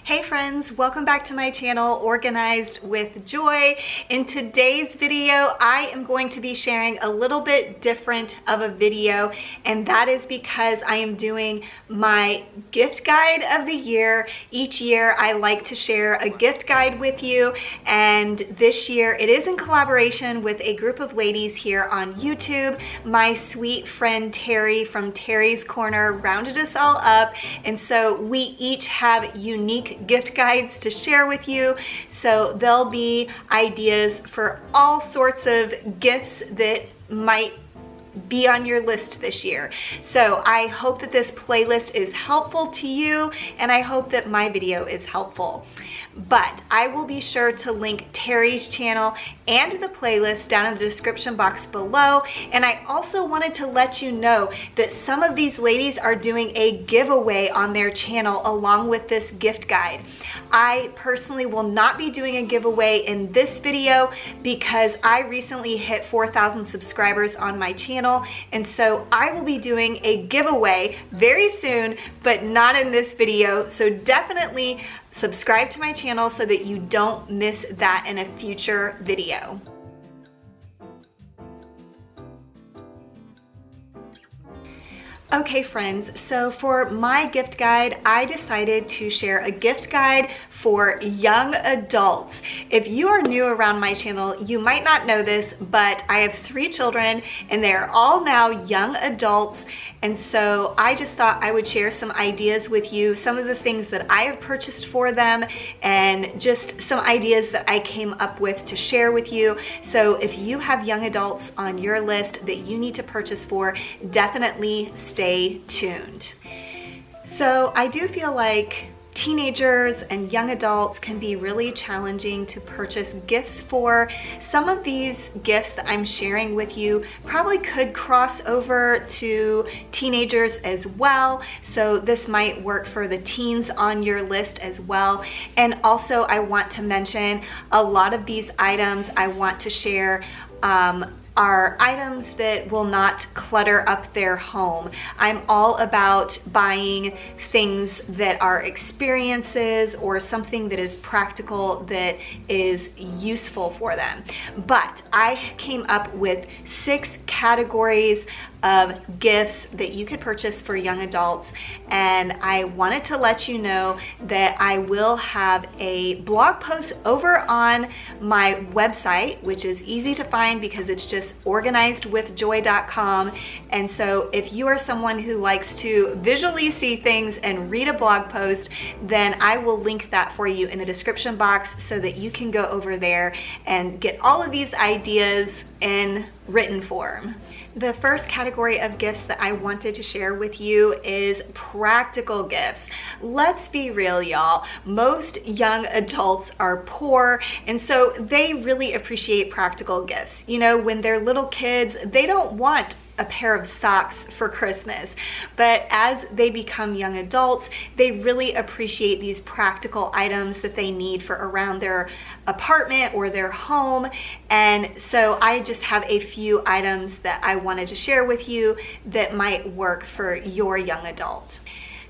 Hey friends, welcome back to my channel, Organized with Joy. In today's video, I am going to be sharing a little bit different of a video, and that is because I am doing my gift guide of the year. Each year, I like to share a gift guide with you, and this year it is in collaboration with a group of ladies here on YouTube. My sweet friend Terry from Terry's Corner rounded us all up, and so we each have unique gift guides to share with you. So there'll be ideas for all sorts of gifts that might be on your list this year. So I hope that this playlist is helpful to you, and I hope that my video is helpful. But I will be sure to link Terry's channel and the playlist down in the description box below. And I also wanted to let you know that some of these ladies are doing a giveaway on their channel along with this gift guide. I personally will not be doing a giveaway in this video because I recently hit 4,000 subscribers on my channel, and so I will be doing a giveaway very soon, but not in this video. So definitely subscribe to my channel so that you don't miss that in a future video. Okay friends, so for my gift guide, I decided to share a gift guide for young adults. If you are new around my channel, you might not know this, but I have 3 children and they're all now young adults. And so I just thought I would share some ideas with you, some of the things that I have purchased for them, and just some ideas that I came up with to share with you. So if you have young adults on your list that you need to purchase for, definitely stay tuned. So I do feel like teenagers and young adults can be really challenging to purchase gifts for. Some of these gifts that I'm sharing with you probably could cross over to teenagers as well. So this might work for the teens on your list as well. And also I want to mention a lot of these items I want to share are items that will not clutter up their home. I'm all about buying things that are experiences or something that is practical, that is useful for them. But I came up with 6 categories of gifts that you could purchase for young adults, and I wanted to let you know that I will have a blog post over on my website, which is easy to find because it's just organizedwithjoy.com. And so if you are someone who likes to visually see things and read a blog post, then I will link that for you in the description box so that you can go over there and get all of these ideas in written form. The first category of gifts that I wanted to share with you is practical gifts. Let's be real, y'all. Most young adults are poor, and so they really appreciate practical gifts. You know, when they're little kids, they don't want a pair of socks for Christmas. But as they become young adults, they really appreciate these practical items that they need for around their apartment or their home. And so I just have a few items that I wanted to share with you that might work for your young adult.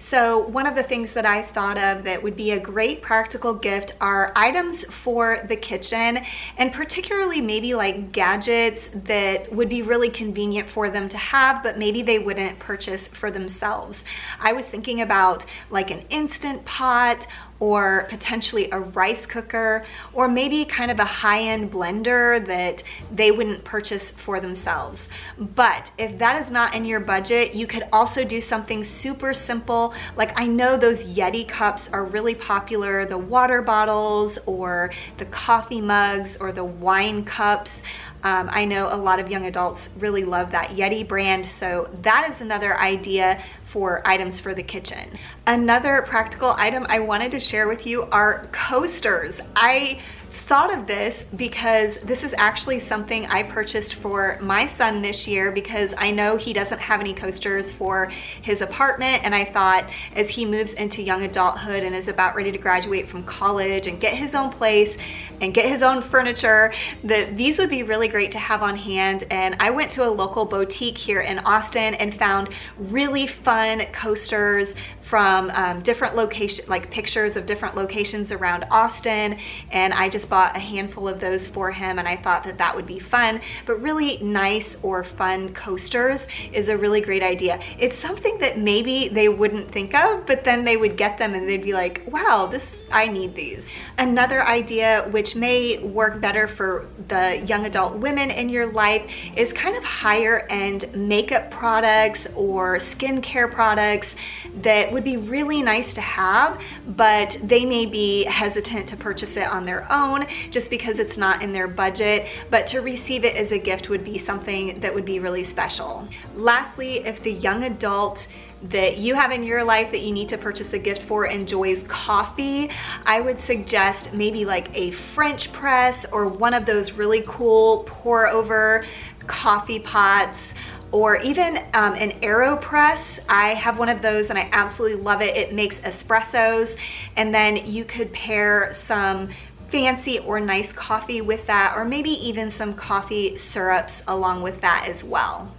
So one of the things that I thought of that would be a great practical gift are items for the kitchen, and particularly maybe like gadgets that would be really convenient for them to have, but maybe they wouldn't purchase for themselves. I was thinking about like an Instant Pot, or potentially a rice cooker, or maybe kind of a high-end blender that they wouldn't purchase for themselves. But if that is not in your budget, you could also do something super simple. Like I know those Yeti cups are really popular, the water bottles or the coffee mugs or the wine cups. I know a lot of young adults really love that Yeti brand, so that is another idea for items for the kitchen. Another practical item I wanted to share with you are coasters. I thought of this because this is actually something I purchased for my son this year because I know he doesn't have any coasters for his apartment, and I thought as he moves into young adulthood and is about ready to graduate from college and get his own place and get his own furniture, that these would be really great to have on hand. And I went to a local boutique here in Austin and found really fun coasters from different locations, like pictures of different locations around Austin, and I just bought a handful of those for him, and I thought that that would be fun. But really nice or fun coasters is a really great idea. It's something that maybe they wouldn't think of, but then they would get them and they'd be like, wow, I need these. Another idea which may work better for the young adult women in your life is kind of higher end makeup products or skincare products that would be really nice to have, but they may be hesitant to purchase it on their own just because it's not in their budget, but to receive it as a gift would be something that would be really special. Lastly, if the young adult that you have in your life that you need to purchase a gift for enjoys coffee, I would suggest maybe like a French press or one of those really cool pour over coffee pots, or even an AeroPress. I have one of those and I absolutely love it. It makes espressos, and then you could pair some fancy or nice coffee with that, or maybe even some coffee syrups along with that as well.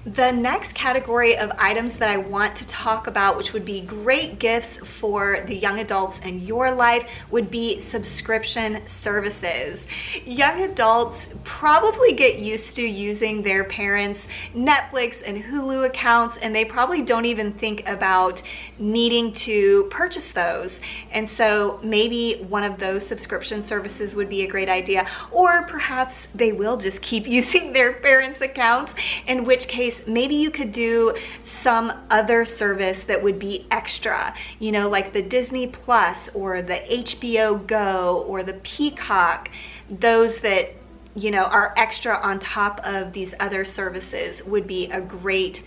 The next category of items that I want to talk about, which would be great gifts for the young adults in your life, would be subscription services. Young adults probably get used to using their parents' Netflix and Hulu accounts, and they probably don't even think about needing to purchase those. And so maybe one of those subscription services would be a great idea, or perhaps they will just keep using their parents' accounts, in which case maybe you could do some other service that would be extra, you know, like the Disney Plus or the HBO Go or the Peacock. Those that, you know, are extra on top of these other services would be a great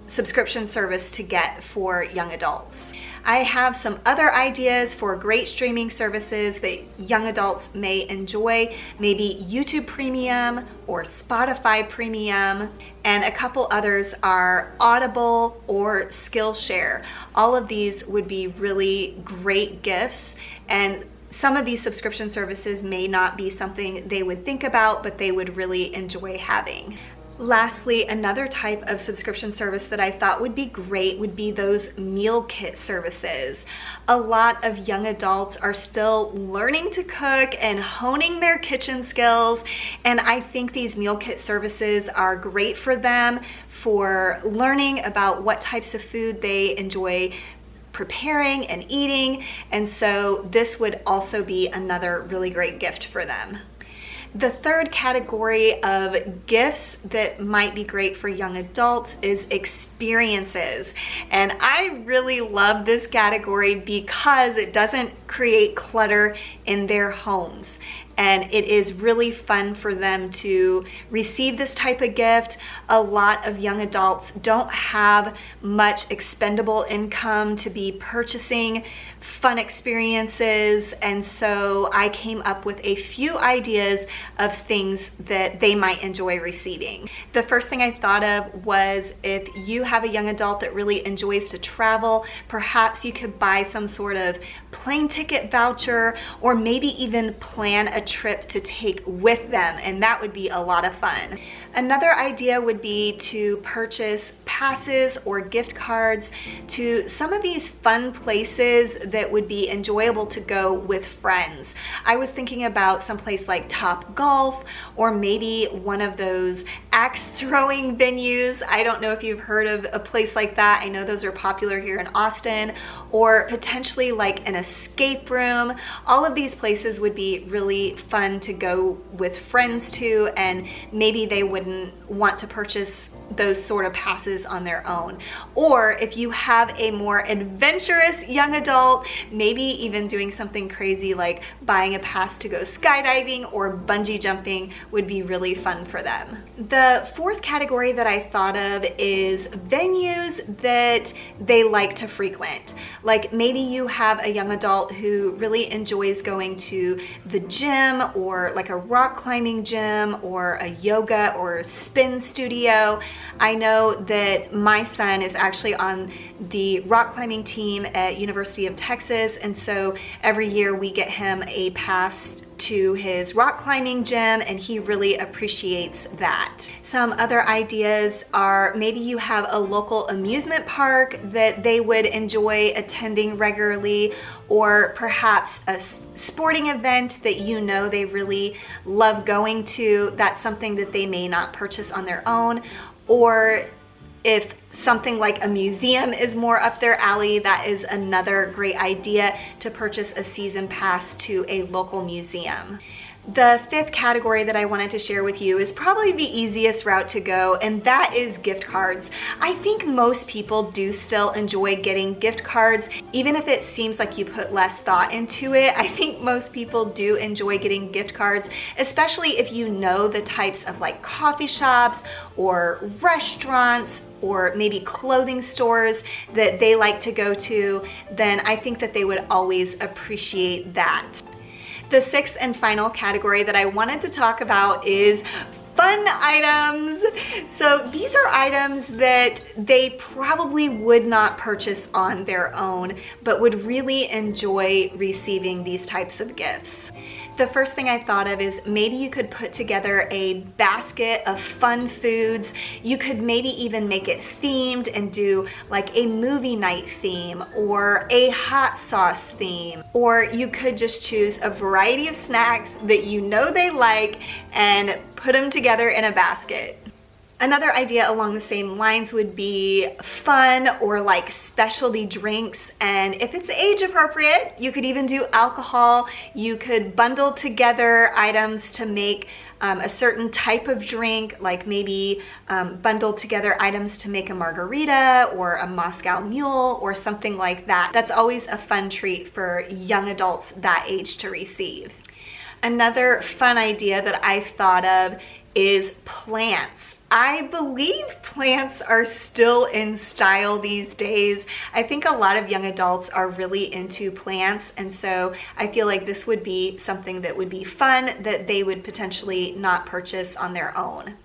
subscription service to get for young adults. I have some other ideas for great streaming services that young adults may enjoy, maybe YouTube Premium or Spotify Premium, and a couple others are Audible or Skillshare. All of these would be really great gifts, and some of these subscription services may not be something they would think about, but they would really enjoy having. Lastly, another type of subscription service that I thought would be great would be those meal kit services. A lot of young adults are still learning to cook and honing their kitchen skills, and I think these meal kit services are great for them for learning about what types of food they enjoy preparing and eating, and so this would also be another really great gift for them. The third category of gifts that might be great for young adults is experiences. And I really love this category because it doesn't create clutter in their homes. And it is really fun for them to receive this type of gift. A lot of young adults don't have much expendable income to be purchasing fun experiences, and so I came up with a few ideas of things that they might enjoy receiving. The first thing I thought of was, if you have a young adult that really enjoys to travel, perhaps you could buy some sort of plane ticket voucher, or maybe even plan a trip to take with them, and that would be a lot of fun. Another idea would be to purchase passes or gift cards to some of these fun places that would be enjoyable to go with friends. I was thinking about someplace like Top Golf, or maybe one of those axe throwing venues. I don't know if you've heard of a place like that. I know those are popular here in Austin, or potentially like an escape room. All of these places would be really fun to go with friends to, and maybe they wouldn't want to purchase those sort of passes on their own. Or if you have a more adventurous young adult, maybe even doing something crazy like buying a pass to go skydiving or bungee jumping would be really fun for them. The fourth category that I thought of is venues that they like to frequent. Like maybe you have a young adult who really enjoys going to the gym, or like a rock climbing gym, or a yoga or spin studio. I know that my son is actually on the rock climbing team at University of Texas, and so every year we get him a pass to his rock climbing gym, and he really appreciates that. Some other ideas are maybe you have a local amusement park that they would enjoy attending regularly, or perhaps a sporting event that you know they really love going to. That's something that they may not purchase on their own. Or if something like a museum is more up their alley, that is another great idea, to purchase a season pass to a local museum. The fifth category that I wanted to share with you is probably the easiest route to go, and that is gift cards. I think most people do still enjoy getting gift cards, even if it seems like you put less thought into it. I think most people do enjoy getting gift cards, especially if you know the types of like coffee shops or restaurants or maybe clothing stores that they like to go to, then I think that they would always appreciate that. The sixth and final category that I wanted to talk about is fun items. So these are items that they probably would not purchase on their own, but would really enjoy receiving these types of gifts. The first thing I thought of is maybe you could put together a basket of fun foods. You could maybe even make it themed and do like a movie night theme or a hot sauce theme. Or you could just choose a variety of snacks that you know they like and put them together in a basket. Another idea along the same lines would be fun or like specialty drinks, and if it's age appropriate, you could even do alcohol. You could bundle together items to make a certain type of drink, like maybe bundle together items to make a margarita or a Moscow Mule or something like that. That's always a fun treat for young adults that age to receive. Another fun idea that I thought of is plants. I believe plants are still in style these days. I think a lot of young adults are really into plants, and so I feel like this would be something that would be fun that they would potentially not purchase on their own.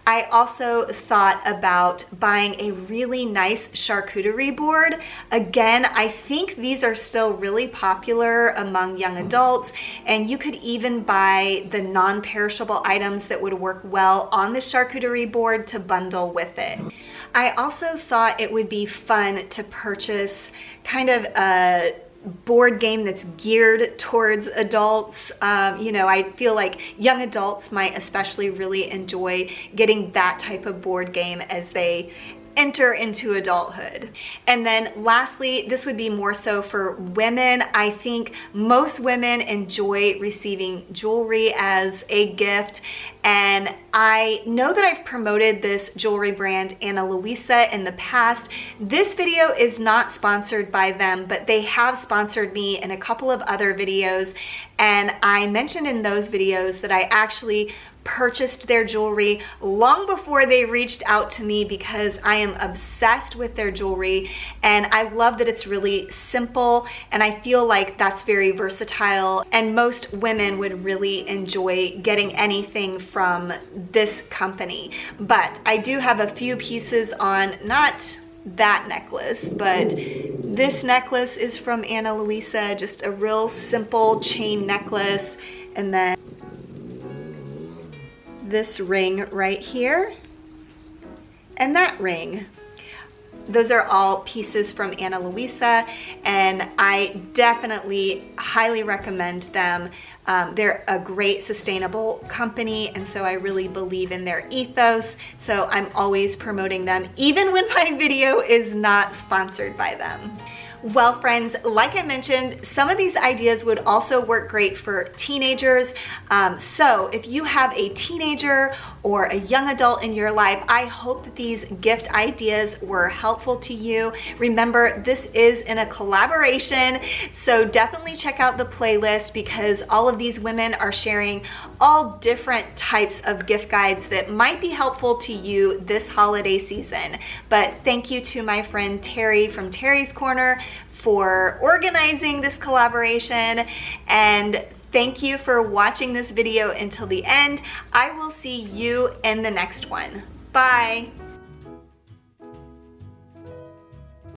I also thought about buying a really nice charcuterie board. Again, I think these are still really popular among young adults, and you could even buy the non-perishable items that would work well on the charcuterie board to bundle with it. I also thought it would be fun to purchase kind of a board game that's geared towards adults. I feel like young adults might especially really enjoy getting that type of board game as they enter into adulthood. And then lastly, this would be more so for women. I think most women enjoy receiving jewelry as a gift, and I know that I've promoted this jewelry brand Ana Luisa in the past. This video is not sponsored by them, but they have sponsored me in a couple of other videos, and I mentioned in those videos that I actually purchased their jewelry long before they reached out to me because I am obsessed with their jewelry, and I love that it's really simple, and I feel like that's very versatile, and most women would really enjoy getting anything from this company. But I do have a few pieces on, not that necklace, but this necklace is from Ana Luisa, just a real simple chain necklace, and then this ring right here, and that ring. Those are all pieces from Ana Luisa, and I definitely highly recommend them. They're a great sustainable company, and so I really believe in their ethos, so I'm always promoting them, even when my video is not sponsored by them. Well, friends, like I mentioned, some of these ideas would also work great for teenagers. So if you have a teenager or a young adult in your life, I hope that these gift ideas were helpful to you. Remember, this is in a collaboration, so definitely check out the playlist because all of these women are sharing all different types of gift guides that might be helpful to you this holiday season. But thank you to my friend Terry from Terry's Corner for organizing this collaboration, and thank you for watching this video until the end. I will see you in the next one. Bye.